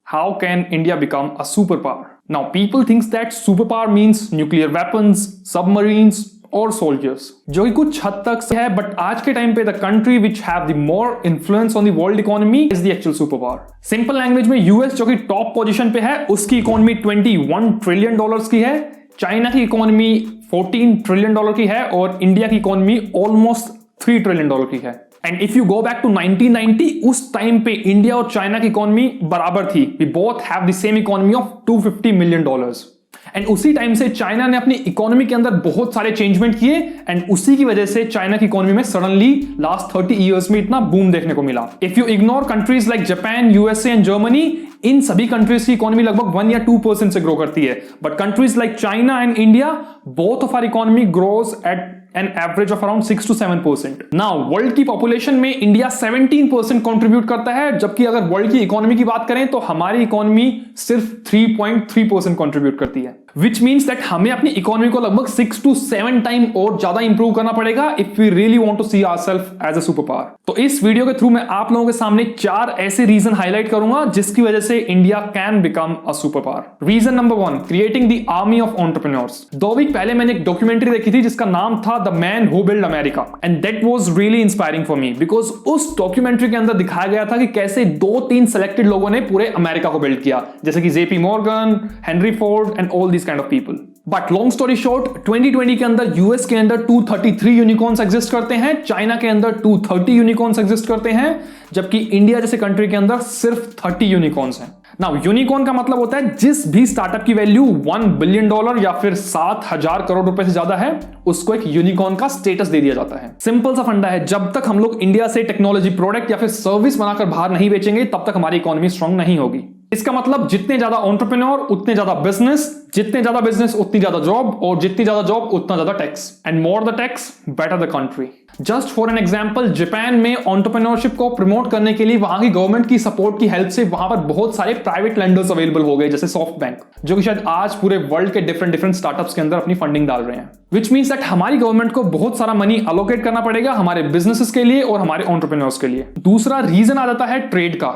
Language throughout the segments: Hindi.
How can India become a superpower? Now, people think that superpower means nuclear weapons, submarines, और सोल्जर्स, जो कि कुछ हद तक है, बट आज के टाइम पे the country which have the more influence on the world economy is the actual super power. Simple language में यूएस जो कि टॉप पोजीशन पे है, उसकी इकोनॉमी 21 ट्रिलियन डॉलर्स की है, चाइना की इकोनॉमी 14 ट्रिलियन डॉलर की है और इंडिया की इकोनॉमी ऑलमोस्ट 3 ट्रिलियन डॉलर की है। And if you go back to 1990, उस टाइम पे इंडिया और चाइना की इकोनॉमी बराबर थी। We both have the same economy of 250 million dollars. And उसी टाइम से चाइना ने अपनी इकोनॉमी के अंदर बहुत सारे चेंजमेंट किए एंड उसी की वजह से चाइना की इकोनॉमी में सडनली लास्ट 30 इयर्स में इतना बूम देखने को मिला। If you ignore countries like Japan, USA and Germany, इन सभी कंट्रीज की इकोनॉमी लगभग 1 या 2% से ग्रो करती है। But countries like China and India, both of our economy grows at an average of around 6 to 7%. Now, world की पॉपुलेशन में इंडिया 17% कंट्रीब्यूट करता है, जबकि अगर वर्ल्ड की इकोनॉमी की बात करें तो हमारी इकोनॉमी सिर्फ 3.3% कंट्रीब्यूट करती है, विच मीन्स दैट हमें अपनी इकोनॉमी को लगभग 6 to 7 टाइम और ज्यादा इंप्रूव करना पड़ेगा if we really want to see ourself as a super power. तो इस वीडियो के थ्रू मैं आप लोगों के सामने 4 ऐसे रीजन हाईलाइट करूंगा जिसकी वजह से India can become a super power. Reason number 1, creating the army of entrepreneurs. 2 week पहले मैंने एक डॉक्यूमेंट्री देखी थी जिसका नाम था the man who build America, and that was really inspiring for me because उस डॉक्यूमेंट्री के अंदर दिखाया गया था कि कैसे 2-3 सेलेक्टेड लोगों ने पूरे अमेरिका को बिल्ड किया, जैसे कि JP Morgan, Henry Ford and all this kind of people. But long story short, 2020 के अंदर यूएस के अंदर 233 यूनिकॉर्न्स एग्जिस्ट करते हैं, चाइना के अंदर 230 यूनिकॉर्न्स एग्जिस्ट करते हैं, जबकि इंडिया जैसे कंट्री के अंदर सिर्फ 30 यूनिकॉर्न्स हैं। नाउ, यूनिकॉर्न का मतलब होता है जिस भी स्टार्टअप की वैल्यू $1 बिलियन या फिर 7,000 करोड़ रुपए से ज्यादा है, उसको एक यूनिकॉर्न का स्टेटस दे दिया जाता है। सिंपल सा फंडा है, जब तक हम लोग इंडिया से टेक्नोलॉजी प्रोडक्ट या फिर सर्विस बनाकर बाहर नहीं बेचेंगे, तब तक हमारी इकोनॉमी स्ट्रांग नहीं होगी। इसका मतलब जितने ज्यादा एंटरप्रेन्योर उतने ज्यादा बिजनेस, जितने ज्यादा बिजनेस उतनी ज्यादा जॉब, और जितनी ज्यादा जॉब उतना ज्यादा tax, and more the tax better the country. Just for an example, Japan में एंटरप्रेन्योरशिप को प्रमोट करने के लिए वहां की गवर्नमेंट की सपोर्ट की हेल्प से वहां पर बहुत सारे प्राइवेट लेंडर्स अवेलेबल हो गए, जैसे सॉफ्ट बैंक, जो कि शायद आज पूरे वर्ल्ड के डिफरेंट स्टार्टअप्स के अंदर अपनी फंडिंग डाल रहे हैं। विच मीन्स दैट हमारी गवर्नमेंट को बहुत सारा मनी अलोकेट करना पड़ेगा हमारे बिजनेसेस के लिए और हमारे एंटरप्रेन्योर्स के लिए। दूसरा रीजन आ जाता है ट्रेड का।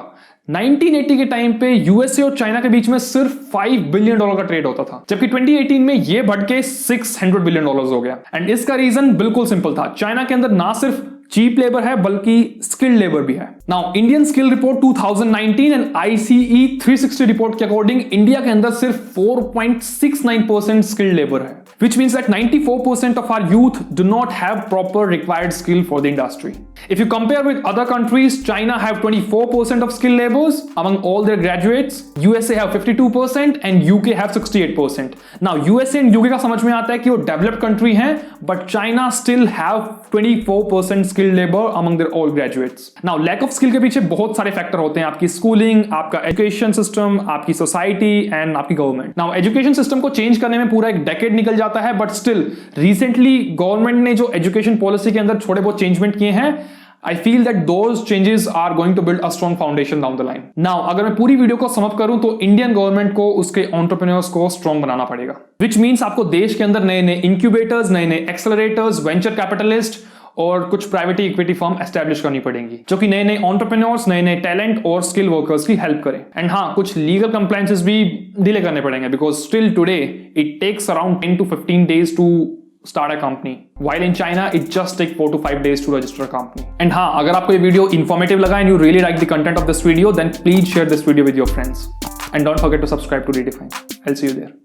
1980 के टाइम पे यूएसए और चाइना के बीच में सिर्फ $5 बिलियन का ट्रेड होता था, जबकि 2018 में ये बढ़ के $600 बिलियन हो गया। एंड इसका रीजन बिल्कुल सिंपल था, चाइना के अंदर ना सिर्फ चीप लेबर है बल्कि स्किल्ड लेबर भी है। Now, Indian skill report 2019 and ICE 360 report के अकॉर्डिंग इंडिया के अंदर सिर्फ 4.69% स्किल्ड लेबर है, which means that 94% of our youth do not have proper required skill for the industry. If you compare with other countries, China have 24% of skilled laborers among all their graduates, USA have 52% and UK have 68%. Now, USA and UK का समझ में आता है कि वो developed country हैं, but China still have 24% skilled labor among their all graduates. Now, lack of skill के पीछे बहुत सारे फैक्टर होते हैं, आपकी स्कूलिंग, आपका एजुकेशन सिस्टम, आपकी सोसाइटी एंड आपकी गवर्नमेंट। नाउ, एजुकेशन सिस्टम को चेंज करने में पूरा एक डेकेड निकल जाता है, बट स्टिल रिसेंटली गवर्नमेंट ने जो एजुकेशन पॉलिसी के अंदर थोड़े बहुत चेंजमेंट किए हैं, I feel that those changes are going to build a strong foundation down the line. Now, अगर मैं पूरी वीडियो को समअप करूं तो इंडियन गवर्नमेंट को उसके एंटरप्रेन्योर्स को स्ट्रॉन्ग बनाना पड़ेगा, which means आपको देश के अंदर नए नए इंक्यूबेटर्स, नए नए एक्सेलरेटर्स, वेंचर कैपिटलिस्ट और कुछ प्राइवेट इक्विटी फर्म एस्टैब्लिश करनी पड़ेंगी, जो कि नए नए एंटरप्रेन्योर्स, नए नए टैलेंट और स्किल वर्कर्स की हेल्प करें। एंड हाँ, कुछ लीगल कंप्लायंसेस भी डिले करने पड़ेंगे, because still today it takes around 10 to 15 days to start a company, while in China it just takes 4 to 5 days to register a company. And हाँ, अगर आपको ये वीडियो informative लगा and you really like the content of this video, then please share this video with your friends and don't forget to subscribe to Redefine. I'll see you there.